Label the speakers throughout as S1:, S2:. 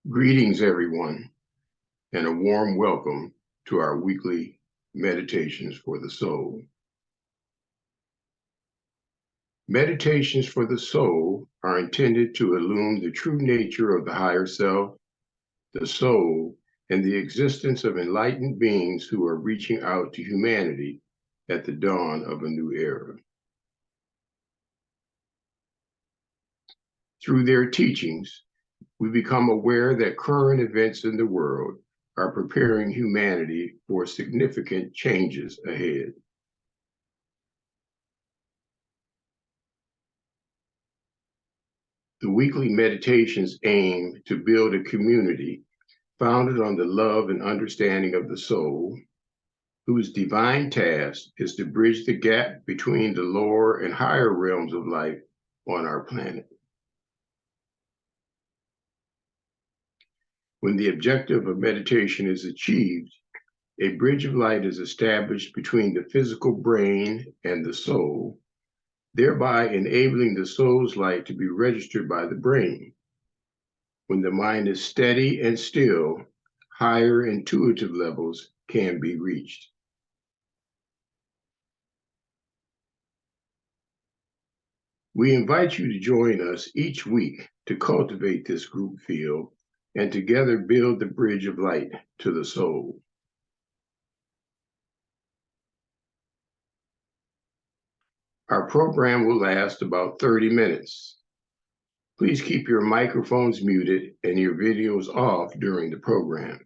S1: Greetings, everyone, and a warm welcome to our weekly Meditations for the Soul. Meditations for the Soul are intended to illume the true nature of the higher self, the soul, and the existence of enlightened beings who are reaching out to humanity at the dawn of a new era. Through their teachings, we become aware that current events in the world are preparing humanity for significant changes ahead. The weekly meditations aim to build a community founded on the love and understanding of the soul, whose divine task is to bridge the gap between the lower and higher realms of life on our planet. When the objective of meditation is achieved, a bridge of light is established between the physical brain and the soul, thereby enabling the soul's light to be registered by the brain. When the mind is steady and still, higher intuitive levels can be reached. We invite you to join us each week to cultivate this group feel and together build the bridge of light to the soul. Our program will last about 30 minutes. Please keep your microphones muted and your videos off during the program.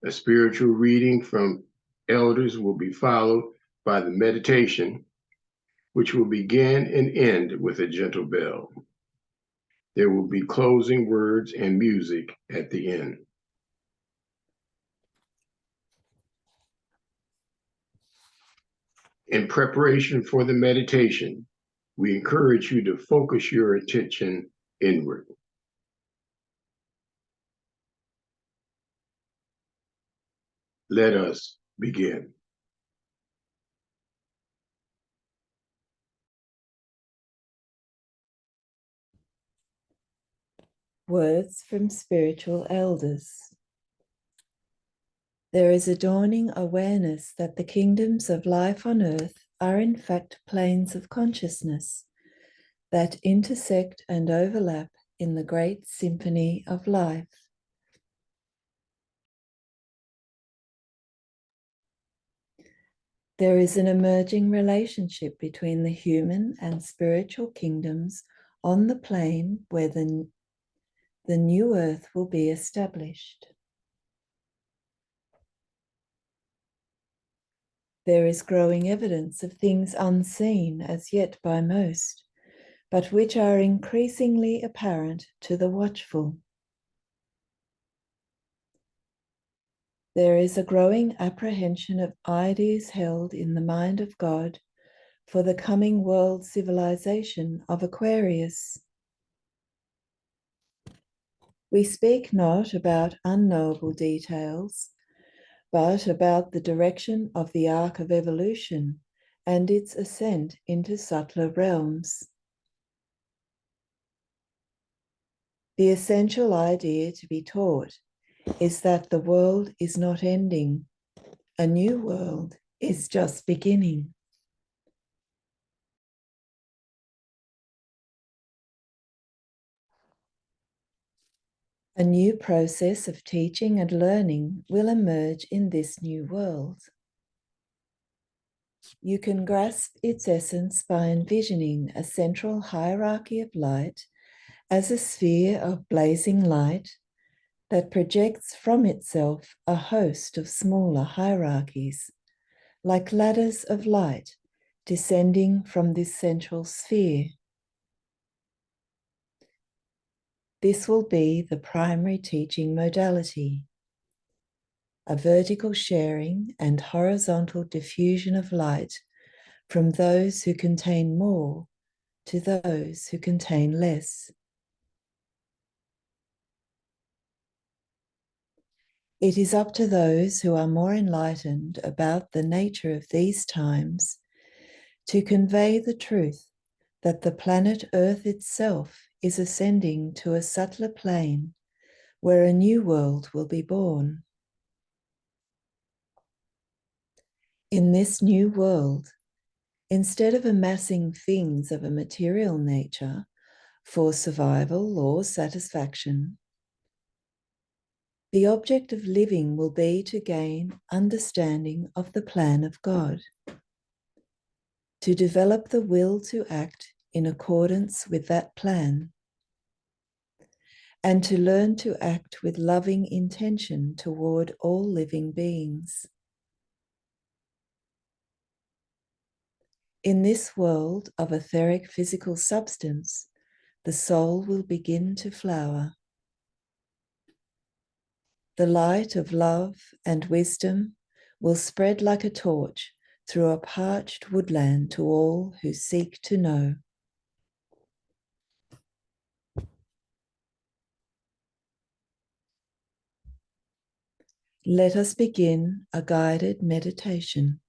S1: A spiritual reading from elders will be followed by the meditation, which will begin and end with a gentle bell. There will be closing words and music at the end. In preparation for the meditation, we encourage you to focus your attention inward. Let us begin.
S2: Words from spiritual elders. There is a dawning awareness that the kingdoms of life on earth are in fact planes of consciousness that intersect and overlap in the great symphony of life. There is an emerging relationship between the human and spiritual kingdoms on the plane where the new earth will be established. There is growing evidence of things unseen as yet by most, but which are increasingly apparent to the watchful. There is a growing apprehension of ideas held in the mind of God for the coming world civilization of Aquarius. We speak not about unknowable details, but about the direction of the arc of evolution and its ascent into subtler realms. The essential idea to be taught is that the world is not ending. A new world is just beginning. A new process of teaching and learning will emerge in this new world. You can grasp its essence by envisioning a central hierarchy of light as a sphere of blazing light that projects from itself a host of smaller hierarchies, like ladders of light descending from this central sphere. This will be the primary teaching modality, a vertical sharing and horizontal diffusion of light from those who contain more to those who contain less. It is up to those who are more enlightened about the nature of these times to convey the truth that the planet Earth itself is ascending to a subtler plane where a new world will be born. In this new world, instead of amassing things of a material nature for survival or satisfaction, the object of living will be to gain understanding of the plan of God, to develop the will to act in accordance with that plan, and to learn to act with loving intention toward all living beings. In this world of etheric physical substance, the soul will begin to flower. The light of love and wisdom will spread like a torch through a parched woodland to all who seek to know. Let us begin a guided meditation.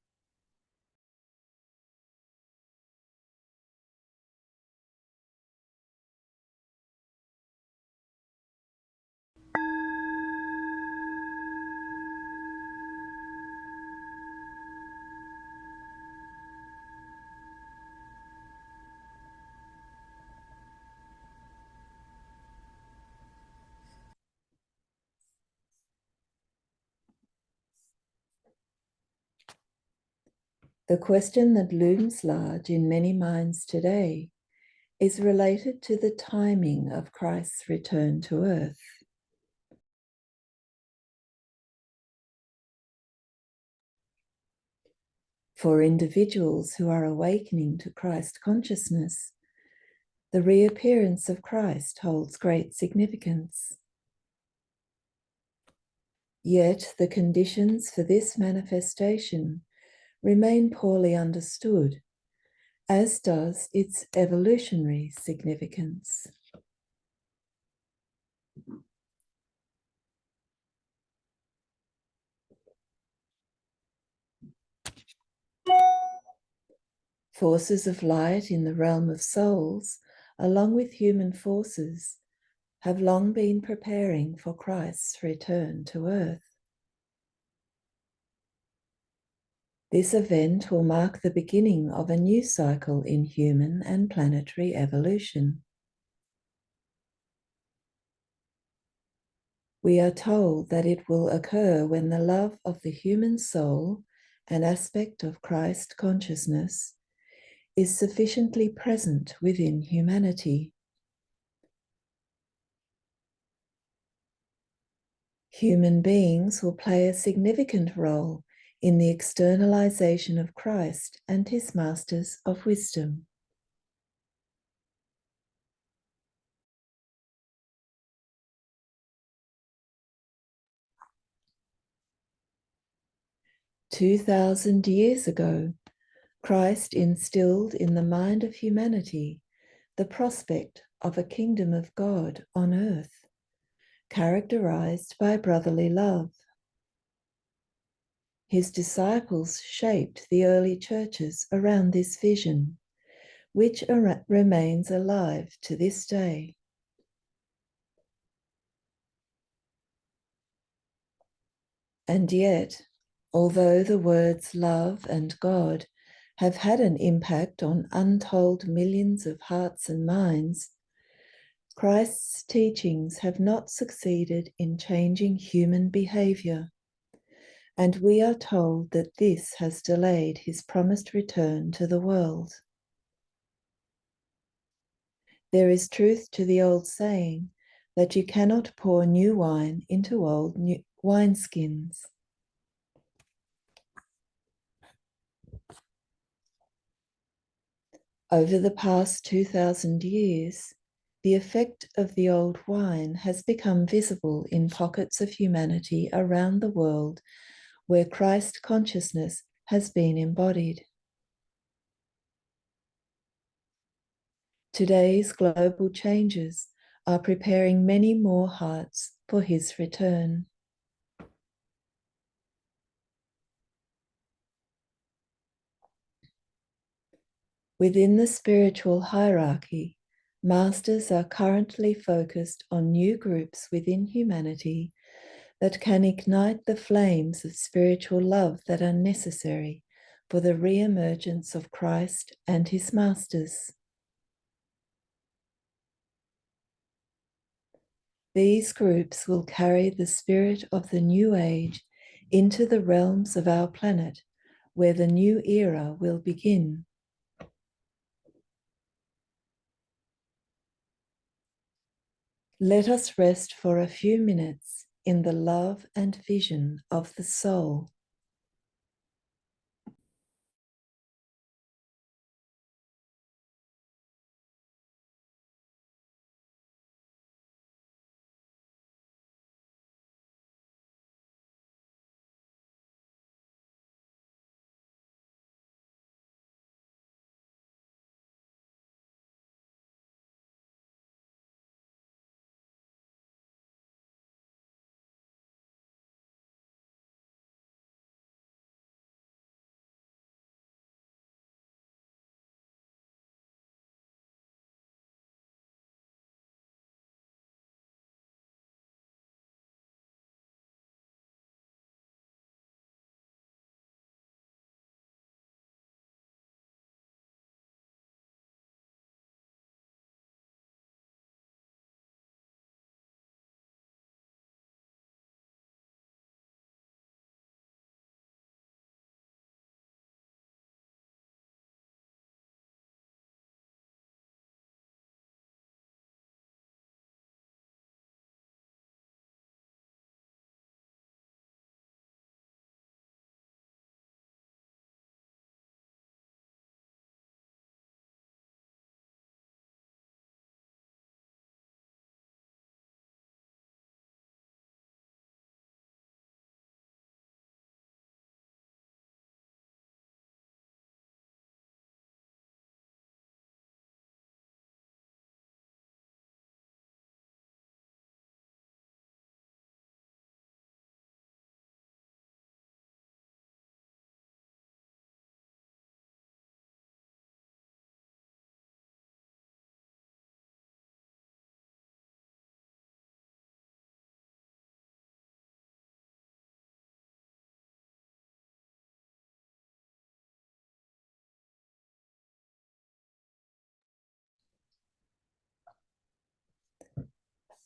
S2: The question that looms large in many minds today is related to the timing of Christ's return to earth. For individuals who are awakening to Christ consciousness, the reappearance of Christ holds great significance. Yet the conditions for this manifestation remain poorly understood, as does its evolutionary significance. Forces of light in the realm of souls, along with human forces, have long been preparing for Christ's return to earth. This event will mark the beginning of a new cycle in human and planetary evolution. We are told that it will occur when the love of the human soul, an aspect of Christ consciousness, is sufficiently present within humanity. Human beings will play a significant role in the externalization of Christ and his masters of wisdom. "2,000 years ago, Christ instilled in the mind of humanity the prospect of a kingdom of God on earth, characterized by brotherly love. His disciples shaped the early churches around this vision, which remains alive to this day. And yet, although the words love and God have had an impact on untold millions of hearts and minds, Christ's teachings have not succeeded in changing human behavior, and we are told that this has delayed his promised return to the world. There is truth to the old saying that you cannot pour new wine into old wineskins. Over the past 2,000 years, the effect of the old wine has become visible in pockets of humanity around the world where Christ consciousness has been embodied. Today's global changes are preparing many more hearts for his return. Within the spiritual hierarchy, Masters are currently focused on new groups within humanity that can ignite the flames of spiritual love that are necessary for the re-emergence of Christ and his masters. These groups will carry the spirit of the new age into the realms of our planet, where the new era will begin. Let us rest for a few minutes in the love and vision of the soul.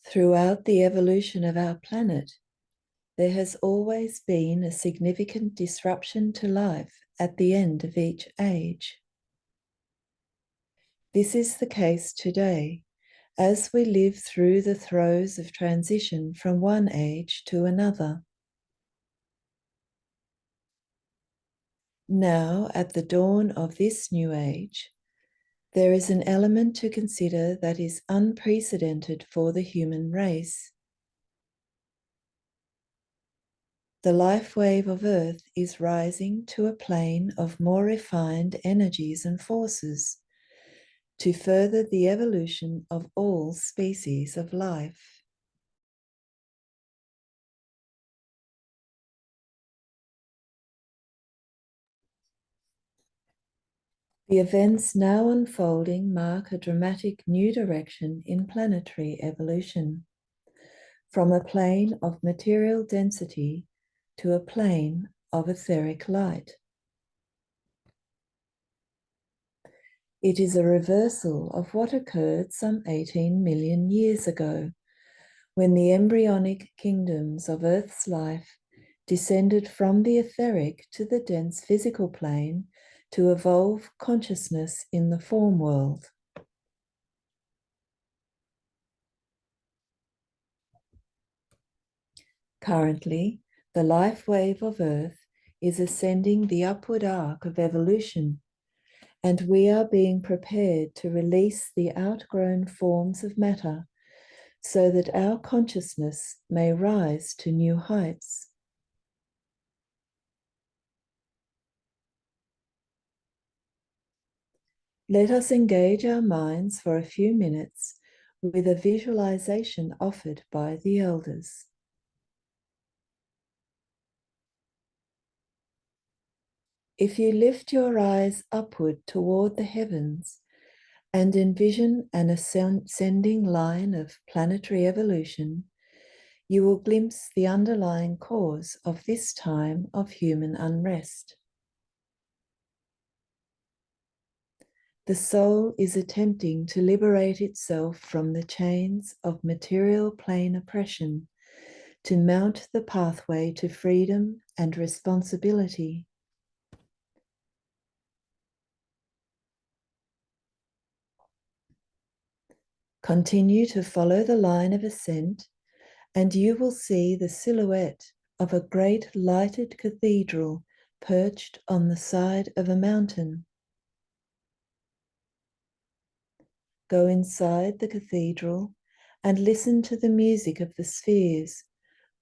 S2: Throughout the evolution of our planet, there has always been a significant disruption to life at the end of each age. This is the case today, as we live through the throes of transition from one age to another. Now, at the dawn of this new age, there is an element to consider that is unprecedented for the human race. The life wave of Earth is rising to a plane of more refined energies and forces to further the evolution of all species of life. The events now unfolding mark a dramatic new direction in planetary evolution, from a plane of material density to a plane of etheric light. It is a reversal of what occurred some 18 million years ago, when the embryonic kingdoms of Earth's life descended from the etheric to the dense physical plane to evolve consciousness in the form world. Currently, the life wave of Earth is ascending the upward arc of evolution, and we are being prepared to release the outgrown forms of matter so that our consciousness may rise to new heights. Let us engage our minds for a few minutes with a visualization offered by the elders. If you lift your eyes upward toward the heavens and envision an ascending line of planetary evolution, you will glimpse the underlying cause of this time of human unrest. The soul is attempting to liberate itself from the chains of material plane oppression to mount the pathway to freedom and responsibility. Continue to follow the line of ascent, and you will see the silhouette of a great lighted cathedral perched on the side of a mountain. Go inside the cathedral and listen to the music of the spheres,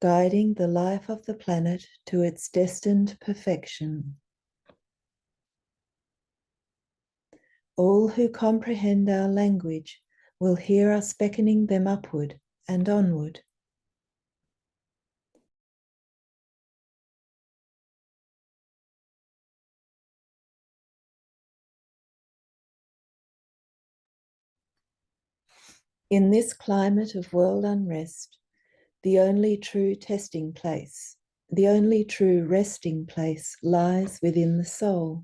S2: guiding the life of the planet to its destined perfection. All who comprehend our language will hear us beckoning them upward and onward. In this climate of world unrest, the only true resting place lies within the soul.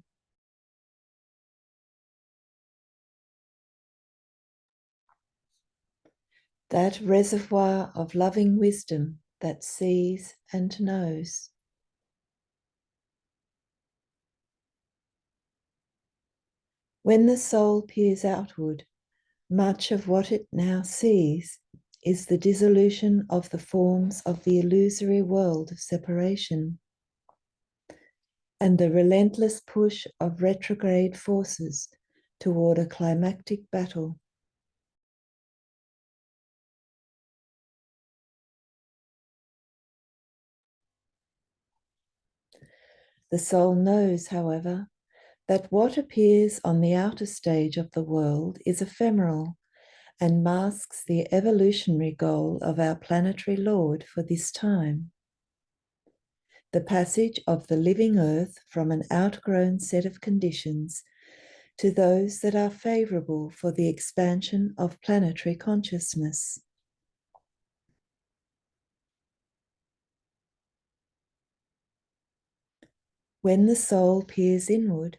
S2: That reservoir of loving wisdom that sees and knows. When the soul peers outward, much of what it now sees is the dissolution of the forms of the illusory world of separation and the relentless push of retrograde forces toward a climactic battle. The soul knows, however, that what appears on the outer stage of the world is ephemeral and masks the evolutionary goal of our planetary Lord for this time. The passage of the living earth from an outgrown set of conditions to those that are favorable for the expansion of planetary consciousness. When the soul peers inward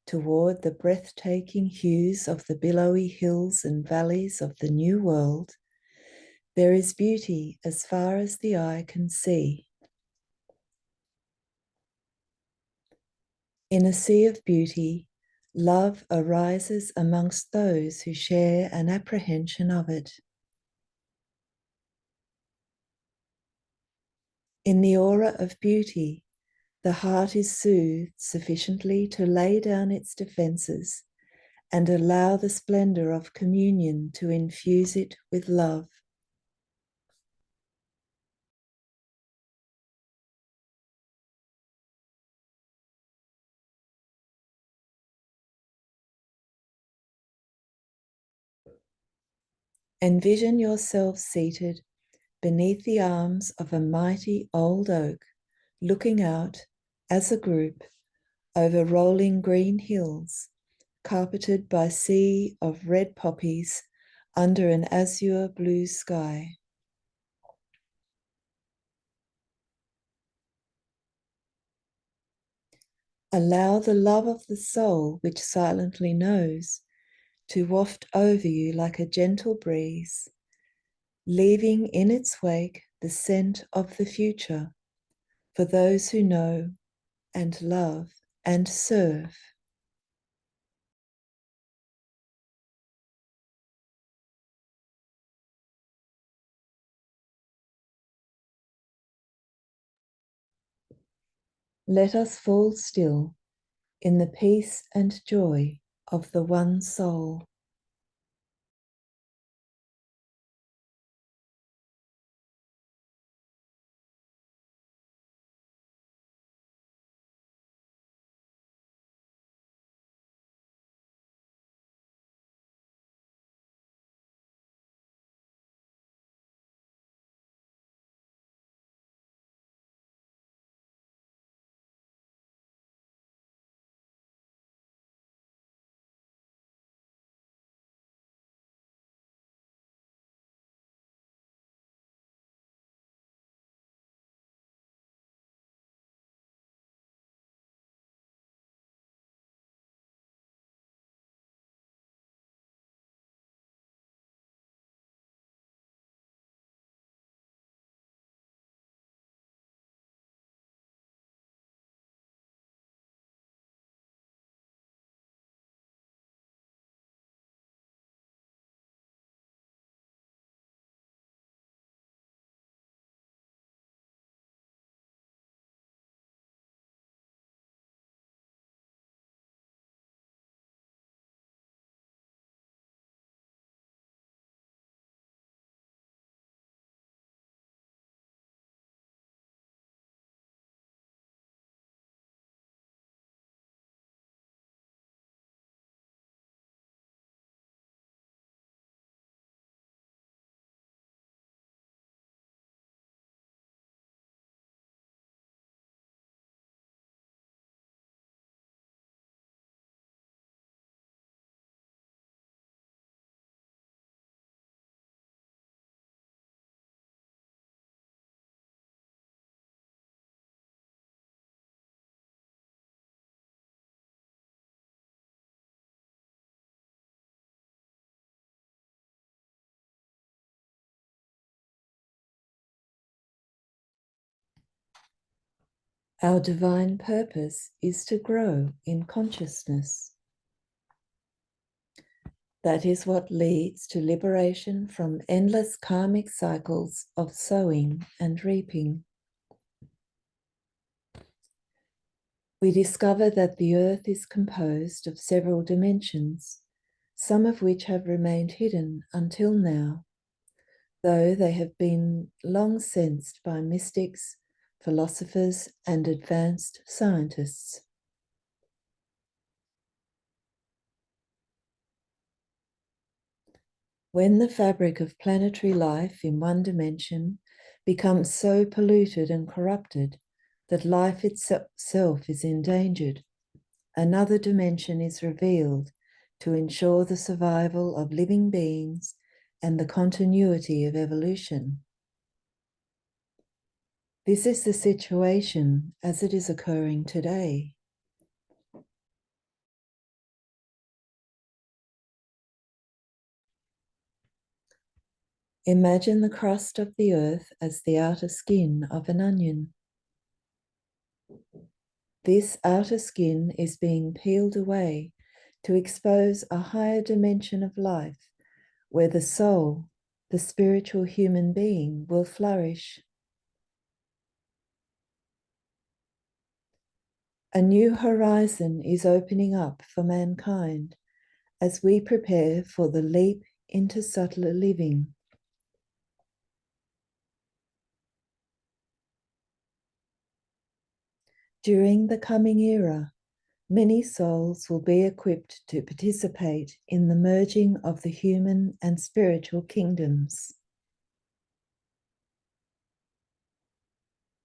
S2: toward the breathtaking hues of the billowy hills and valleys of the new world, there is beauty as far as the eye can see. In a sea of beauty, love arises amongst those who share an apprehension of it. In the aura of beauty, the heart is soothed sufficiently to lay down its defenses and allow the splendor of communion to infuse it with love. Envision yourself seated beneath the arms of a mighty old oak, looking out as a group over rolling green hills, carpeted by sea of red poppies under an azure blue sky. Allow the love of the soul which silently knows to waft over you like a gentle breeze, leaving in its wake the scent of the future for those who know and love and serve. Let us fall still in the peace and joy of the one soul. Our divine purpose is to grow in consciousness. That is what leads to liberation from endless karmic cycles of sowing and reaping. We discover that the earth is composed of several dimensions, some of which have remained hidden until now, though they have been long sensed by mystics, philosophers, and advanced scientists. When the fabric of planetary life in one dimension becomes so polluted and corrupted that life itself is endangered, another dimension is revealed to ensure the survival of living beings and the continuity of evolution. This is the situation as it is occurring today. Imagine the crust of the earth as the outer skin of an onion. This outer skin is being peeled away to expose a higher dimension of life where the soul, the spiritual human being, will flourish. A new horizon is opening up for mankind as we prepare for the leap into subtler living. During the coming era, many souls will be equipped to participate in the merging of the human and spiritual kingdoms.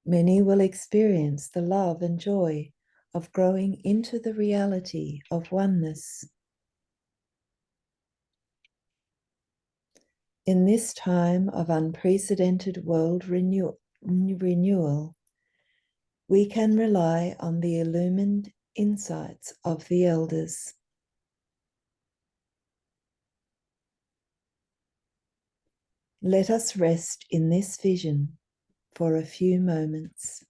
S2: Many will experience the love and joy of growing into the reality of oneness. In this time of unprecedented world renewal, we can rely on the illumined insights of the elders. Let us rest in this vision for a few moments.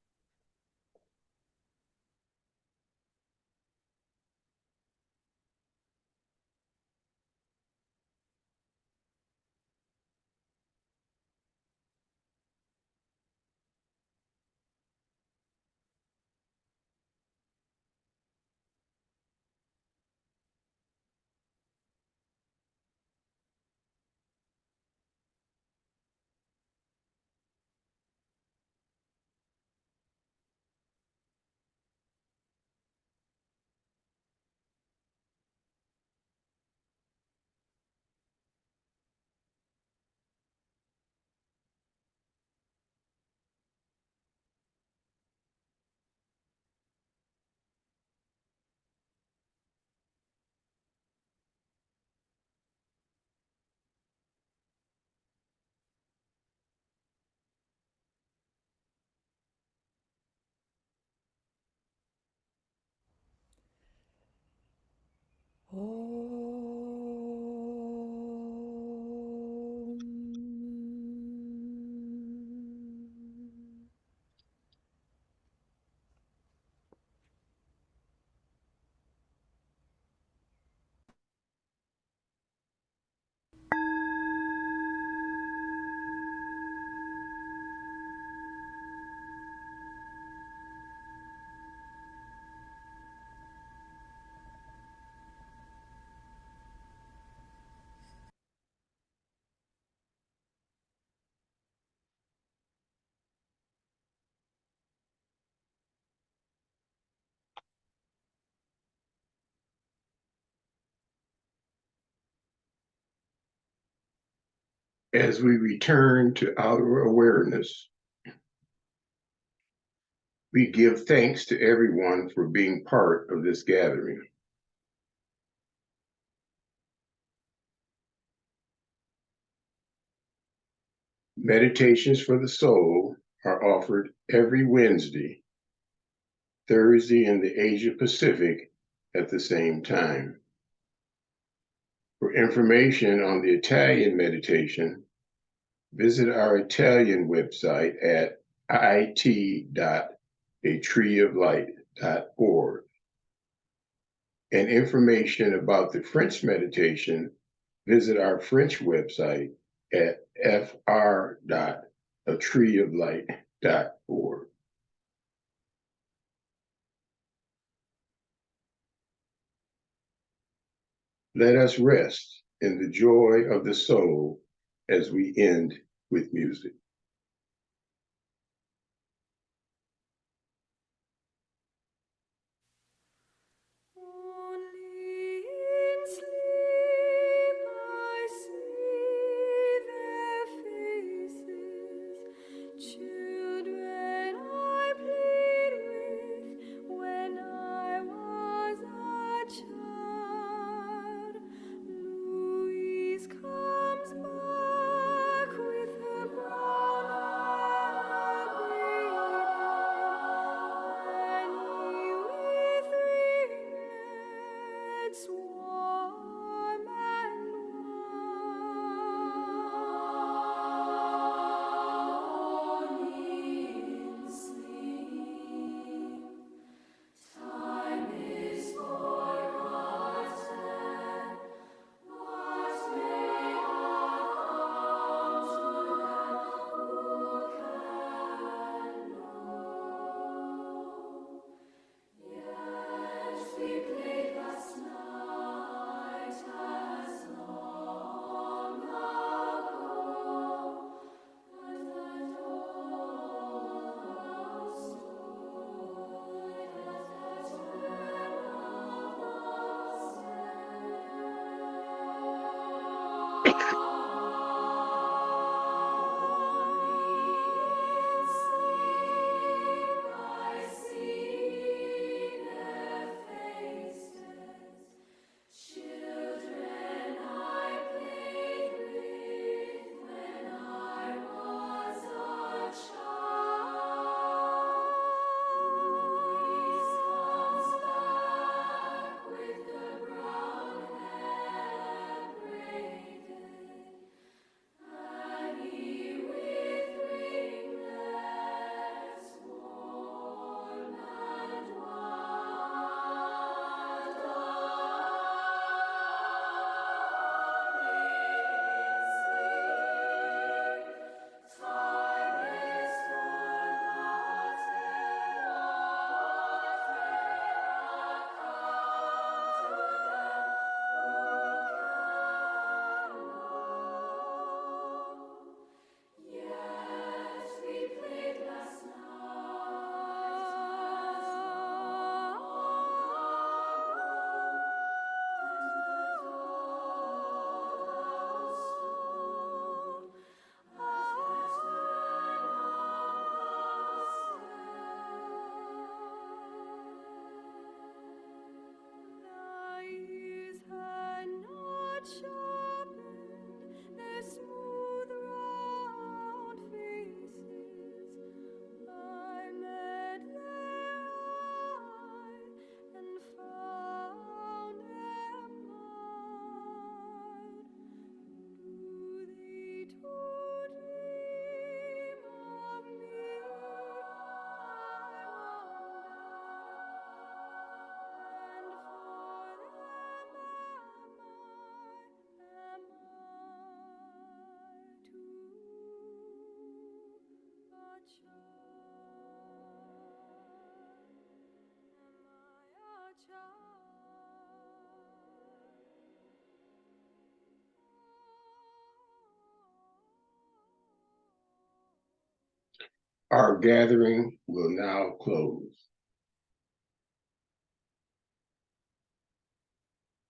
S1: As we return to outer awareness, we give thanks to everyone for being part of this gathering. Meditations for the soul are offered every Wednesday, Thursday in the Asia Pacific at the same time. For information on the Italian meditation, visit our Italian website at it.meditazione.com. atreeoflight.org. And information about the French meditation, visit our French website at fr.atreeoflight.org. Let us rest in the joy of the soul as we end with music.
S3: Only in sleep I see their faces, children I played with when I was a child. Louise comes back with her brown hair braided, Annie with ringlets warm and warm. In sleep, time is forgotten. What may have come to them? Who can know? Yes, we played last night as long ago, and the dollhouse stood at the turn of the I see their faces, children I played with when I was a child. Louise comes back with her brown hair braided, Annie with ringlets warm and wild. Time is Yes, we played last sharpened their smooth round faces. I met their eye and found them mine. Do they too dream of me? I wonder. And for them am I too a child? Am I a child?
S1: Our gathering will now close.